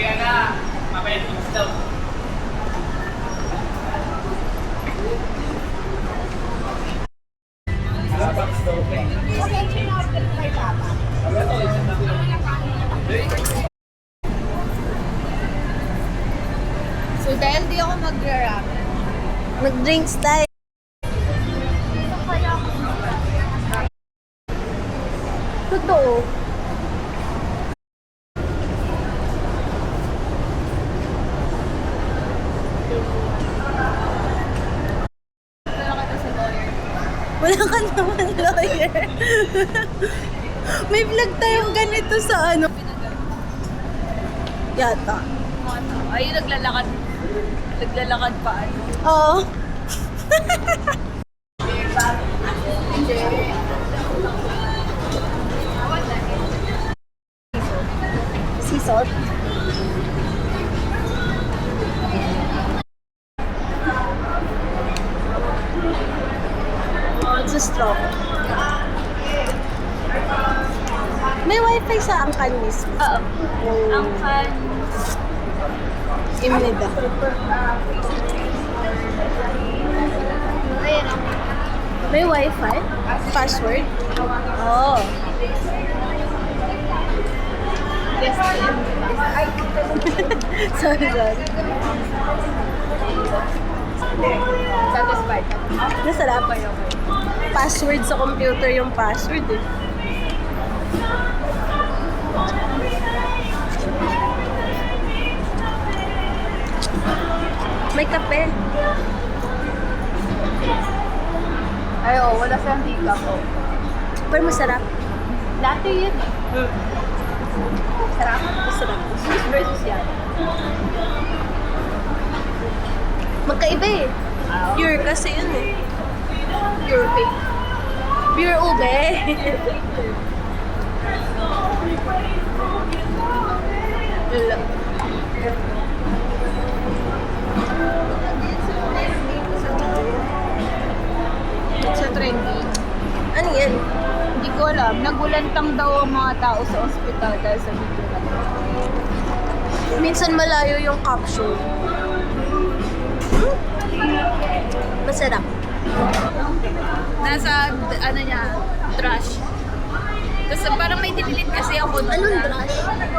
Kaya na, mamaya tips daw. So dahil di ako magra-ramen, Mag-drinks tayo. Totoo. wala ka na sa lawyer. Wala ka naman lawyer. May vlog tayong ganito sa ano. Yata. Ay, naglalakad pa ano. Oo. Sea salt. It's a strong. May wifi sa angkan mismo. Oo. Oh. Ang kan... Imnida. Ayan ang... May wifi? Password? Oh. Yes, ay, Sorry. satisfied. Nasarap. Password sa computer yung password eh. May kape. Ay, oo, wala siyang hika ko. Pero masarap. Latte yun eh. Sarap. Masarap. Swiss versus yan. Magkaiba eh. Pure kasi yun eh. Pure fake. Pure ube. Wala. Sa trending. Ano yan? Hindi ko alam. Nagulantang daw ang mga tao sa ospital dahil sa video na to. Minsan malayo yung caption. Masarap. Nasa, ano niya, trash. Tapos parang may dinilit kasi ako doon. Anong na- trash?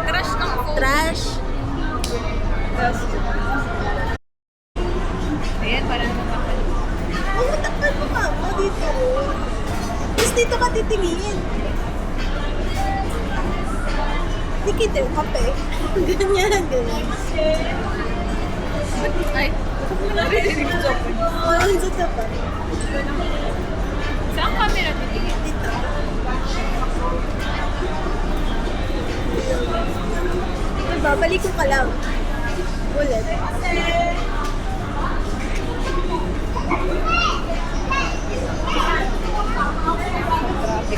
Trash ng phone. Trash. Tapos, ayan, parang nakakalimutan. Oh, matakpan mo ka mo dito. Tapos dito ka titingin. Hindi kita yung kape. Ganyan, ganyan. Ay, narinig ko. Walang sa tapat. Saan camera titingin? Dito. Babalik ko ka lang. Ulit.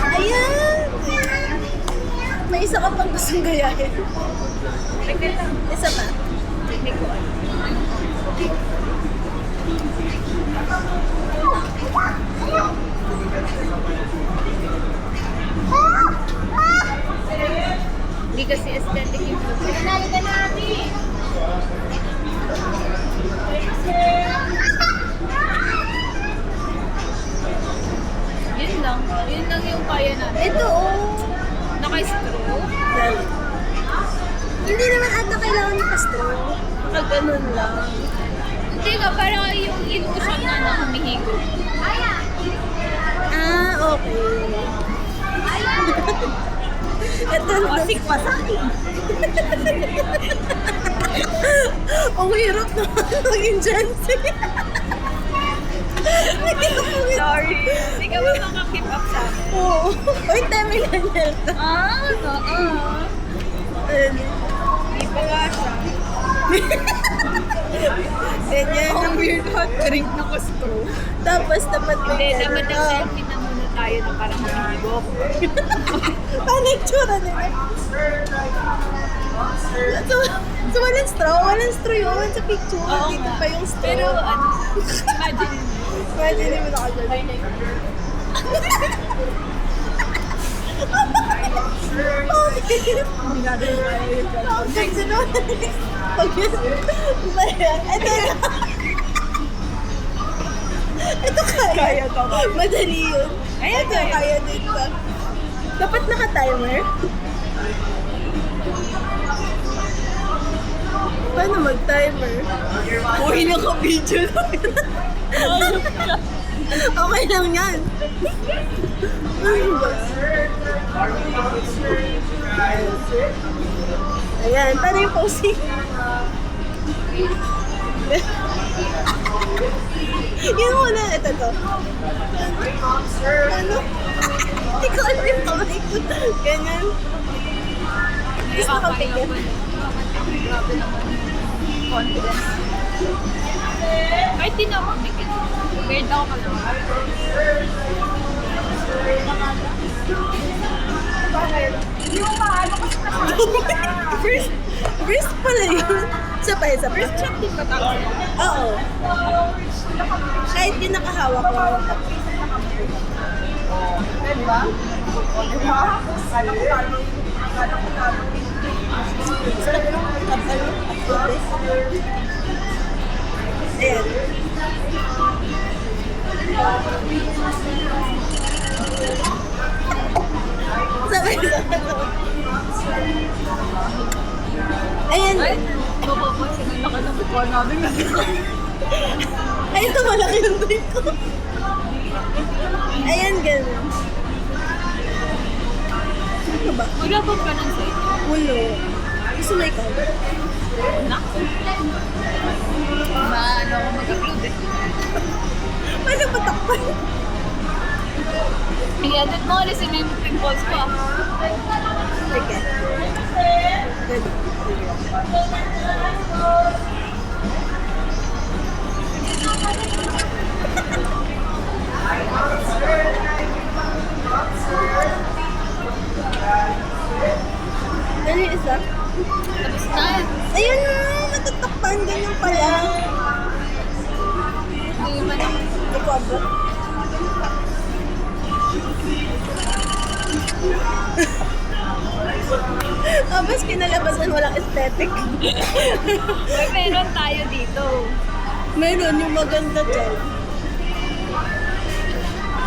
Ayan! May isa ka pang gustong gayahin. Isa pa. Hindi ko alam. Hindi kasi aesthetic yung photo. Yun lang. Yun lang yung kaya natin. Ito, oh. Naka-straw. Dali. Hindi naman ata kailangan naka-straw. Pag ganun lang. Hindi nga, parang yung illusion na humihigo. Ah, okay. Ito na. Pasik-pasik. Ang hirap naman maging Jancy. Sorry. Hindi ka ba makakip up sa akin? Oo. Uy, Temi Daniel. Oo. Hindi pala siya. Ganyan. Ang weird hot drink na straw. Tapos dapat Hindi, may dapat ang selfie na muna tayo na parang humihigo. Paano yung tsura nila? So, walang straw? Walang straw yun sa picture. Oo Dito nga. pa yung straw. Pero ano, imagine mo. Imagine mo na ka dyan. Ito kaya. Kaya to. Madali yun. Ayan, Ito, kaya din ba? Dapat naka-timer? Paano mag-timer? Uy, naka-video lang. Okay lang yan. Ano ba? Ayan, paano yung posing? Yun muna, ito to. Ano? Hindi ko alam yung kamay ko. Ganyan. Tapos nakapigil. Grabe naman. Confidence. Kahit di na ako pikit. Weird ako ka lang. First pala yun. Isa pa. First check din ba tayo? Oo. Kahit yung nakahawak ko. Diba? Diba? Kala ko talo. Kala ko talo. Ayan. Sabay. Ayan. Ay, mapapansin ang laki ng bukuan namin. Ay, ito malaki yung brain ko. Ayan, ganun. Ano ba? Wala bang ganun sa inyo? Ulo. Gusto mo ikaw? Na? Maano ako mag-upload eh. Paano patakpan? I-edit mo ulit si yung pimples ko. Sige. Good. Ano yung isa? Tapos na. Ayun na, natatakpan. Ganyan pala. Hindi man ako. Hindi ko abot. Tapos kinalabasan walang aesthetic. May meron tayo dito. Meron yung maganda dyan.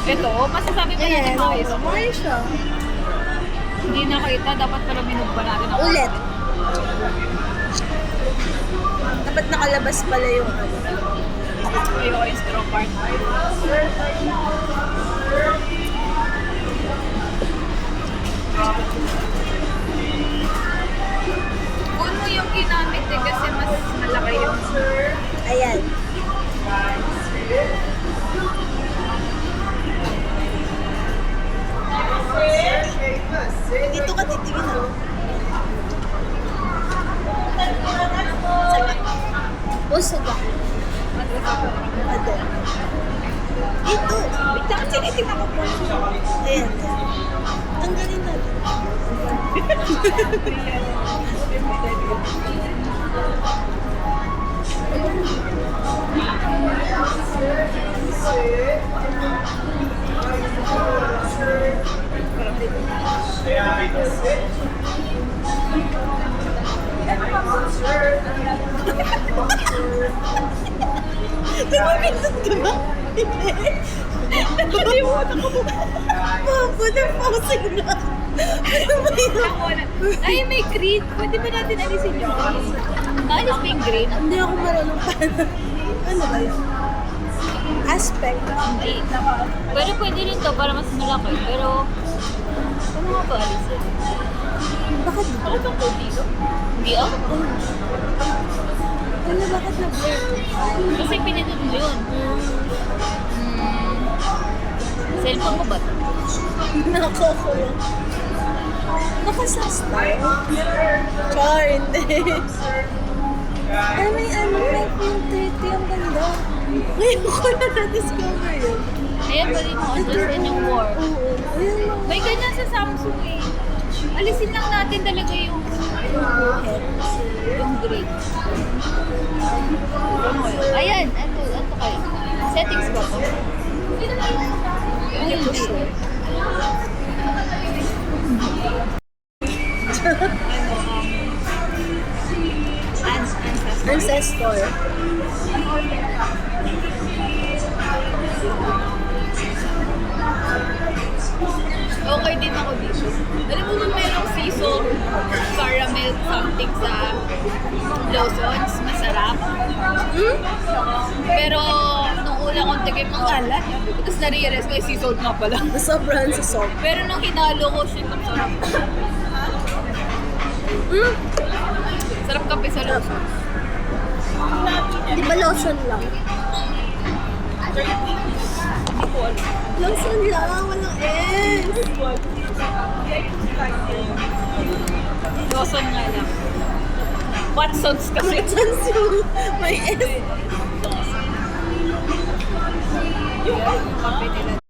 Ito, masasabi pa natin Ayan, maayos. okay siya. Hindi nakita, dapat pala minug pa natin ako. Ulit. Dapat nakalabas pala yung ano. Ayoko yung straw part. Kuno yung ginamit eh kasi mas malaki yung... Ayan. Dito ka titingin ako. Puso ba? Ate. Dito. Wait lang, tinitingnan ko po. Ayan. Tanggalin natin. Tumapindot ka ba? Hindi. Nakalimutan ko. Papo na pausing na. Ano ba yun? Ay, may green. Pwede ba natin alisin yung green? Naalis ba yung green? Hindi ako marunong pa. Ano ba yun? Aspect. Hindi. Pero pwede rin to para mas malaki. Pero, ano nga ba alisin? Bakit? Ano bang code dito? Hindi ako. Ano bakit na-blur? Kasi pinindot mo yun. Cellphone mo ba ito? Nakakulong. Nakasasta. Char, hindi. Ay, may ano, may P30. Ang ganda. Ngayon ko na na-discover yun. Ayan, pwede mo adjust din yung war. Oo. Ayun lang. May ganyan sa Samsung eh. Alisin lang natin talaga yung green. Ayan, ito kayo. Settings ba ito? Hindi. Ancestor. Okay din ako dito. Alam mo nung merong season caramel something sa Lawson's, masarap. Pero nung una kong tigil ng alat, tapos na-realize ko yung sea salt nga pala. Sobrang sa salt. Pero nung hinalo ko siya, ang sarap. Sarap kape sa Lawson's. Di ba lotion lang? Hindi ko alam. Lotion lang, walang S. Lawson nga lang. Watson's kasi. Chance yung may S. Yung kape nila.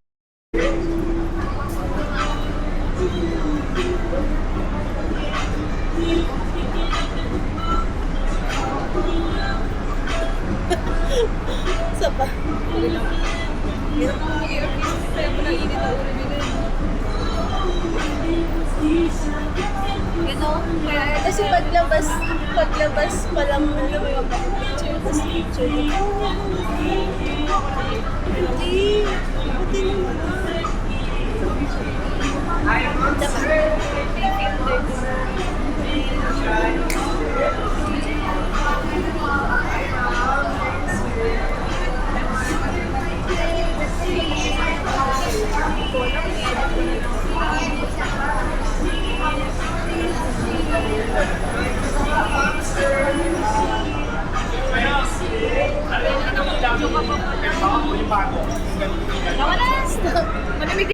Isa pa. Ano? Kaya Kasi paglabas pa lang mo yung picture, tapos picture mo. Hindi. Buti naman. Dapat. Tama na! Malamig